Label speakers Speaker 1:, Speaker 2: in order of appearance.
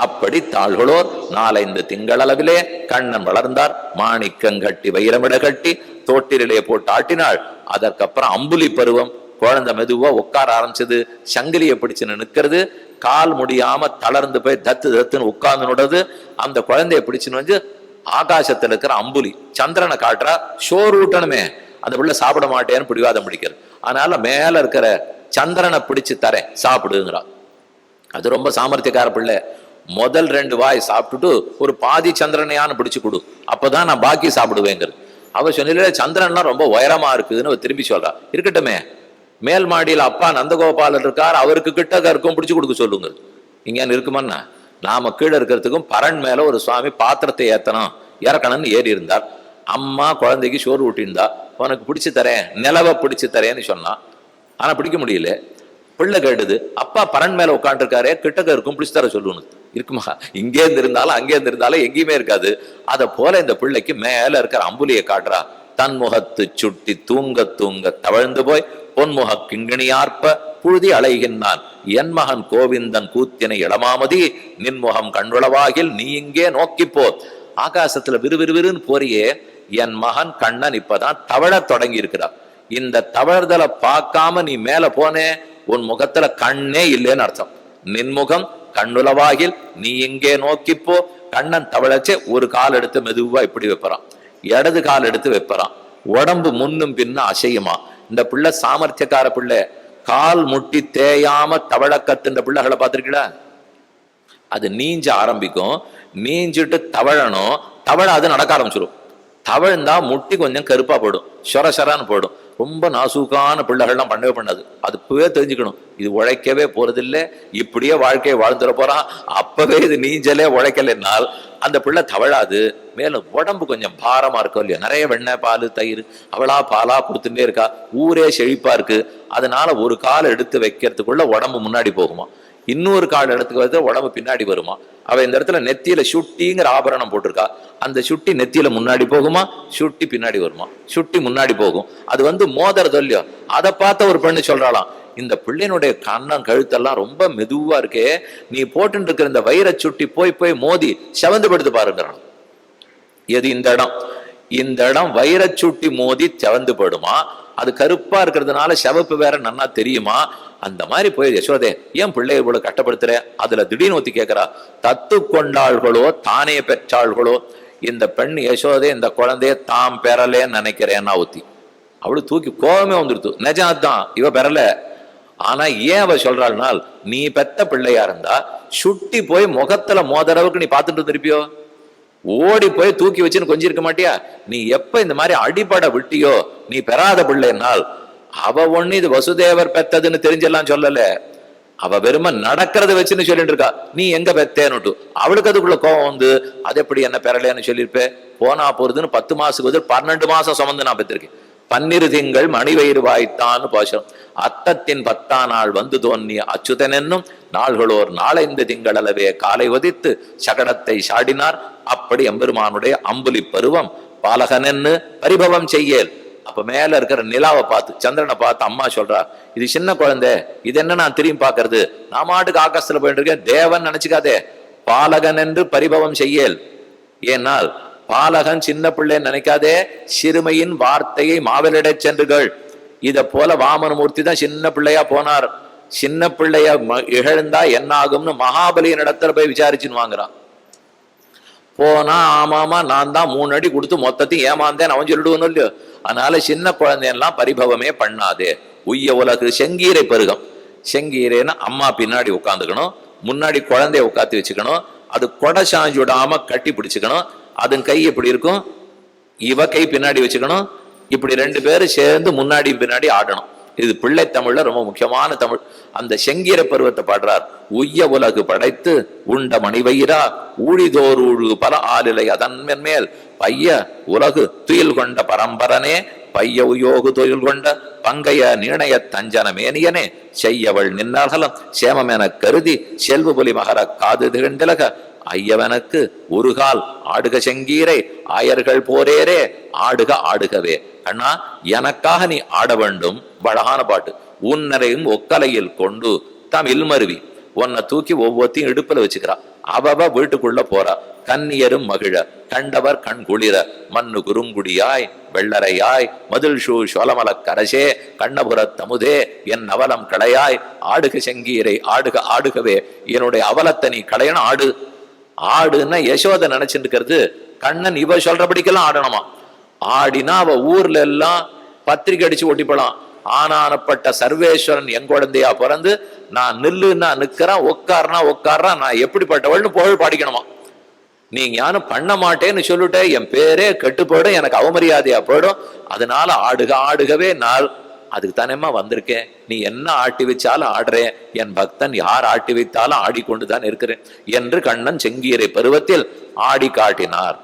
Speaker 1: அப்படி தாள்களோர் 4-5 திங்களளவிலே கண்ணன் வளர்ந்தார். மாணிக்கங்கட்டி வைரமிட கட்டி தோட்டிலே போட்டு ஆட்டினாள். அதற்கப்புறம் அம்புலி பருவம். குழந்தை மெதுவா உட்கார ஆரம்பிச்சது. சங்கிலியை பிடிச்சுன்னு நிற்கிறது. கால் முடியாம தளர்ந்து போய் தத்து தத்துன்னு உட்கார்ந்து நுடுறது. அந்த குழந்தைய பிடிச்சுன்னு வந்து ஆகாசத்துல இருக்கிற அம்புலி சந்திரனை காட்டுறா. சோறு ஊட்டணுமே, அந்த பிள்ளை சாப்பிட மாட்டேன்னு பிடிவாதம் பிடிக்கிறது. அதனால மேல இருக்கிற சந்திரனை பிடிச்சு தரேன் சாப்பிடுங்கிறா. அது ரொம்ப சாமர்த்தியக்கார பிள்ளை. முதல் 2 வாய் சாப்பிட்டுட்டு ஒரு பாதி சந்திரனையான்னு பிடிச்சு கொடு, அப்பதான் நான் பாக்கி சாப்பிடுவேங்கிறது. அவ சொன்ன சந்திரன்லாம் ரொம்ப உயரமா இருக்குதுன்னு திரும்பி சொல்றா. இருக்கட்டுமே, மேல் மாடியில் அப்பா நந்தகோபாலர் இருக்கார், அவருக்கு கிட்ட இருக்கும் பிடிச்சு கொடுக்க சொல்லுங்க. இங்க இருக்குமான்னா நாம கீழே இருக்கிறதுக்கும் பரண் மேல ஒரு சுவாமி பாத்திரத்தை ஏத்தணும் இறக்கணும்னு ஏறி இருந்தார். அம்மா குழந்தைக்கு சோறு ஊட்டியிருந்தா, உனக்கு பிடிச்சு தரேன் நிலவை பிடிச்சு தரேன்னு சொன்னா. ஆனா பிடிக்க முடியல. பிள்ளை கேட்டுது, அப்பா பரண் மேல உட்காந்துருக்காரே கிட்டக்க இருக்கும் பிடிச்சு தர சொல்லணும். இருக்குமா? இங்கே இருந்து இருந்தாலும் அங்கே இருந்து இருந்தாலும் எங்கேயுமே இருக்காது. அதை போல இந்த பிள்ளைக்கு மேல இருக்கிற அம்புலியை காட்டுறா. தன்முகத்து சுட்டி தூங்க தூங்க தவழ்ந்து போய் பொன்முக கிங்கிணியார்ப்ப புழுதி அலைகின்றான். என் மகன் கோவிந்தன் கூத்தினை இளமாமதி நின்முகம் கண்ணுளவாகில் நீ இங்கே நோக்கிப்போ. ஆகாசத்துல விறுவிறுவிறுன்னு போறியே, என் மகன் கண்ணன் இப்பதான் தவழ தொடங்கி இருக்கிறார். இந்த தவழ்தலை பார்க்காம நீ மேல போனே, உன் முகத்துல கண்ணே இல்லைன்னு அர்த்தம். நின்முகம் கண்ணுளவாகில் நீ இங்கே நோக்கிப்போ. கண்ணன் தவழச்சே ஒரு கால் எடுத்து மெதுவா இப்படி வைப்பறான், இடது கால் எடுத்து வைப்பறான். உடம்பு முன்னும் பின்னும் அசையுமா. இந்த பிள்ளை சாமர்த்தியக்கார பிள்ளை. கால் முட்டி தேயாம தவழ கத்துன்ற பிள்ளைகளை பார்த்திருக்கீங்களா? அது நீஞ்ச ஆரம்பிக்கும், நீஞ்சிட்டு தவழணும், தவழ அது நடக்க ஆரம்பிச்சிடும். தவழ்ந்தா முட்டி கொஞ்சம் கருப்பா போயிடும், சொரசரான்னு போயிடும். ரொம்ப நாசூக்கான பிள்ளைகள்லாம் பண்ணவே பண்ணாது. அது இப்பவே தெரிஞ்சுக்கணும், இது உழைக்கவே போறதில்லை, இப்படியே வாழ்க்கையை வாழ்ந்துட போறான். அப்பவே இது நீஞ்சலே உழைக்கலைன்னால் அந்த பிள்ளை தவழாது. மேலும் உடம்பு கொஞ்சம் பாரமா இருக்கும் இல்லையா, நிறைய வெண்ணெய் பால் தயிர் அவளா பாலா கொடுத்துட்டே இருக்கா, ஊரே செழிப்பா இருக்கு. அதனால ஒரு கால் எடுத்து வைக்கிறதுக்குள்ள உடம்பு முன்னாடி போகுமா, இன்னொரு கால் எடுத்துக்கு வந்து உடம்பு பின்னாடி வருமா. அவ இந்த இடத்துல நெத்தியில சுட்டிங்கிற ஆபரணம் போட்டிருக்கா. அந்த சுட்டி நெத்தியில முன்னாடி போகுமா, சுட்டி பின்னாடி வருமா. சுட்டி முன்னாடி போகும், அது வந்து மோதறது இல்லையோ. அதை பார்த்த ஒரு பெண்ணு சொல்றாளாம், இந்த பிள்ளையினுடைய கண்ணம் கழுத்தெல்லாம் ரொம்ப மெதுவா இருக்கே, நீ போட்டு இருக்கிற இந்த வைர சுட்டி போய் போய் மோதி செவந்து படுத்து பாருங்கிறான். எது இந்த இடம்? இந்த இடம் வைர சுட்டி மோதி செவந்து படுமா. அது கருப்பா இருக்கிறதுனால செவப்பு வேற நன்னா தெரியுமா. அந்த மாதிரி போய் யசோதே ஏன் பிள்ளைய இவ்வளவு கஷ்டப்படுத்துற? அதுல திடீர்னு ஊத்தி கேட்கிறா, தத்து கொண்டாள்களோ தானே பெற்றாள்களோ. இந்த பெண் யசோதே இந்த குழந்தைய தாம் பெறலேன்னு நினைக்கிறேன்னா ஊத்தி அவளு தூக்கி கோபமே வந்துடுத்து. நிஜம்தான், இவ பெறல. ஆனா ஏன் அவ சொல்றாள்னால், நீ பெத்த பிள்ளையா இருந்தா சுட்டி போய் முகத்துல மோதரவுக்கு நீ பார்த்துட்டு இருந்திருப்பியோ, ஓடி போய் தூக்கி வச்சுன்னு கொஞ்சம் இருக்க மாட்டியா. நீ எப்ப இந்த மாதிரி அடிபட விட்டியோ, நீ பெறாத பிள்ளைனால். அவ ஒண்ணு இது வசுதேவர் பெத்ததுன்னு தெரிஞ்செல்லாம் சொல்லல, அவ வெறும நடக்கிறத வச்சுன்னு சொல்லிட்டு இருக்கா. நீ எங்க பெத்தேன்னுட்டு அவளுக்கு அதுக்குள்ள கோபம் வந்து, அது எப்படி என்ன பெறலேன்னு சொல்லியிருப்ப. போனா போறதுன்னு 10 மாசத்துக்கு 12 மாசம் சுமந்து நான் பெற்றிருக்கேன். 12 திங்கள் மணிவயிறு வாய்த்தான்னு பாசம். அத்தத்தின் 10ஆம் நாள் வந்து தோன்றிய அச்சுதன் என்னும் நாள்களோர் 4-5 திங்களளவே காலை வதித்து சகடத்தை சாடினார். அப்படி எம்பெருமானுடைய அம்புலி பருவம் பாலகனென்னு பரிபவம் செய்யல். அப்ப மேல இருக்கிற நிலாவை பார்த்து சந்திரனை பார்த்து அம்மா சொல்றா, இது சின்ன குழந்தை, இது என்ன நான் திரும்பி பாக்குறது, நான் மாட்டுக்கு ஆகாசத்துல போயிட்டு இருக்கேன், தேவன் நினைச்சுக்காதே, பாலகன் என்று பரிபவம் செய்யல். ஏனால் பாலகன் சின்ன பிள்ளைன்னு நினைக்காதே, சிறுமையின் வார்த்தையை மாவலிட சென்றுகள். இத போல வாமனமூர்த்தி தான் சின்ன பிள்ளையா போனார். சின்ன பிள்ளைய இழந்தா என்ன ஆகும்னு மகாபலியின் இடத்துல போய் விசாரிச்சுன்னு வாங்குறான். போனா ஆமாமா நான் தான் 3 அடி கொடுத்து மொத்தத்தையும் ஏமாந்தேன் அவன் சொல்லிடுவோம் இல்லையோ. அதனால சின்ன குழந்தையெல்லாம் பரிபவமே பண்ணாதே. உய்ய உலகு செங்கீரை பருகம். செங்கீரைன்னு அம்மா பின்னாடி உட்காந்துக்கணும், முன்னாடி குழந்தைய உட்காந்து வச்சுக்கணும். அது கொடை சாஞ்சு விடாம கட்டி பிடிச்சுக்கணும். அதன் கை எப்படி இருக்கும், இவ கை பின்னாடி வச்சுக்கணும். இப்படி 2 பேரும் சேர்ந்து முன்னாடி பின்னாடி ஆடணும். இது பிள்ளை தமிழ்ல ரொம்ப முக்கியமான தமிழ். அந்த செங்கீரை பருவத்தை பாடுறார். உய்ய உலகு படைத்து உண்ட மணிவயிரா ஊழிதோர் ஊழு பல ஆளிலை அதன் மேல் பைய உலகு துயில் கொண்ட பரம்பரனே பைய உயோகு தொழில் கொண்ட பங்கைய நீணைய தஞ்சன மேனியனே செய்யவள் நின்னகலம் சேமமென கருதி செல்வ புலி மகர காது திகழ்ந்திலக ஐயவனுக்கு ஒரு கால் ஆடுக செங்கீரை ஆயர்கள் போரேரே ஆடுக ஆடுகவே. அண்ணா எனக்காக நீ ஆட வேண்டும். அழகான பாட்டு. உன்னரையும் ஒக்கலையில் கொண்டு தமிழ் மருவி உன்னை தூக்கி ஒவ்வொருத்தையும் இடுப்புல வச்சுக்கிறா. அவ வீட்டுக்குள்ள போறா. கன்னியரும் மகிழ கண்டவர் கண் குளிர மண்ணு குறுங்குடியாய் வெள்ளரையாய் மதில் ஷூ சோலமல கரசே கண்ணபுரத் தமுதே என் அவலம் களையாய் ஆடுக செங்கீரை ஆடுக ஆடுகவே என்னுடைய அவலத்தை நீ களையணும் ஆடு. ஆடுன்னா யசோதை நினைச்சிட்டு இருக்கிறது கண்ணன் இவ சொல்றபடிக்கெல்லாம் ஆடணுமா. ஆடினா அவ ஊர்ல எல்லாம் பத்திரிக்கை அடிச்சு ஒட்டிப்பலாம். ஆனானப்பட்ட சர்வேஸ்வரன் என் குழந்தையா பிறந்து நான் நில்லுன்னா நிக்கிறேன், உட்காருனா உட்கார்றான், நான் எப்படிப்பட்டவள்னு புகழ் பாடிக்கணுமா. நீ ஞானம் பண்ண மாட்டேன்னு சொல்லிட்ட என் பேரே கெட்டு போயிடும், எனக்கு அவமரியாதையா போயிடும். அதனால ஆடுக ஆடுகவே நாள் அதுக்கு தானேம்மா வந்திருக்கேன். நீ என்ன ஆட்டி வச்சாலும் ஆடுறேன், என் பக்தன் யார் ஆட்டி வைத்தாலும் ஆடிக்கொண்டுதான் இருக்கிறேன் என்று கண்ணன் செங்கீரை பருவத்தில் ஆடி காட்டினார்.